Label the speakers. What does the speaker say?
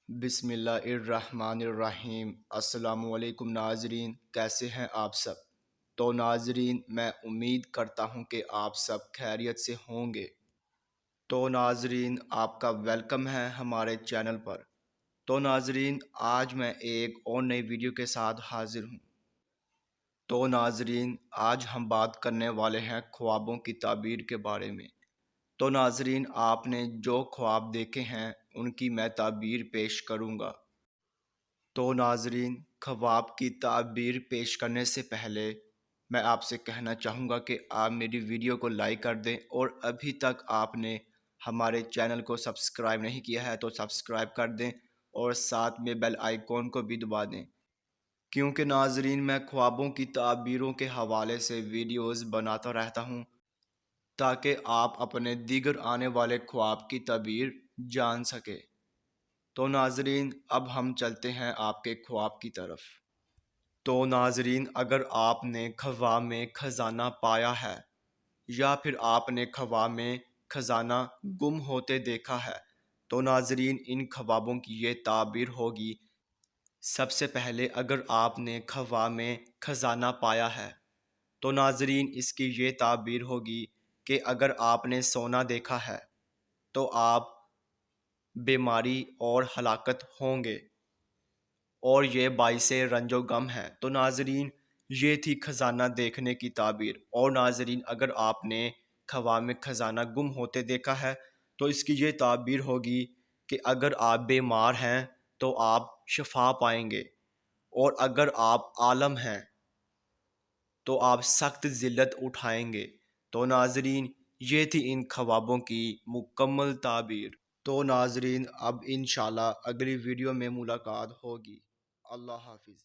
Speaker 1: بسم اللہ الرحمن الرحیم۔ السلام علیکم ناظرین، کیسے ہیں آپ سب؟ تو ناظرین، میں امید کرتا ہوں کہ آپ سب خیریت سے ہوں گے۔ تو ناظرین، آپ کا ویلکم ہے ہمارے چینل پر۔ تو ناظرین، آج میں ایک اور نئی ویڈیو کے ساتھ حاضر ہوں۔ تو ناظرین، آج ہم بات کرنے والے ہیں خوابوں کی تعبیر کے بارے میں۔ تو ناظرین، آپ نے جو خواب دیکھے ہیں ان کی میں تعبیر پیش کروں گا۔ تو ناظرین، خواب کی تعبیر پیش کرنے سے پہلے میں آپ سے کہنا چاہوں گا کہ آپ میری ویڈیو کو لائک کر دیں، اور ابھی تک آپ نے ہمارے چینل کو سبسکرائب نہیں کیا ہے تو سبسکرائب کر دیں، اور ساتھ میں بیل آئیکن کو بھی دبا دیں، کیونکہ ناظرین میں خوابوں کی تعبیروں کے حوالے سے ویڈیوز بناتا رہتا ہوں تاکہ آپ اپنے دیگر آنے والے خواب کی تعبیر جان سکے۔ تو ناظرین، اب ہم چلتے ہیں آپ کے خواب کی طرف۔ تو ناظرین، اگر آپ نے خواب میں خزانہ پایا ہے یا پھر آپ نے خواب میں خزانہ گم ہوتے دیکھا ہے تو ناظرین، ان خوابوں کی یہ تعبیر ہوگی۔ سب سے پہلے، اگر آپ نے خواب میں خزانہ پایا ہے تو ناظرین، اس کی یہ تعبیر ہوگی کہ اگر آپ نے سونا دیکھا ہے تو آپ بیماری اور ہلاکت ہوں گے، اور یہ باعث رنج و غم ہے۔ تو ناظرین، یہ تھی خزانہ دیکھنے کی تعبیر۔ اور ناظرین، اگر آپ نے خواب میں خزانہ گم ہوتے دیکھا ہے تو اس کی یہ تعبیر ہوگی کہ اگر آپ بیمار ہیں تو آپ شفا پائیں گے، اور اگر آپ عالم ہیں تو آپ سخت ذلت اٹھائیں گے۔ تو ناظرین، یہ تھی ان خوابوں کی مکمل تعبیر۔ تو ناظرین، اب انشاءاللہ اگلی ویڈیو میں ملاقات ہوگی۔ اللہ حافظ۔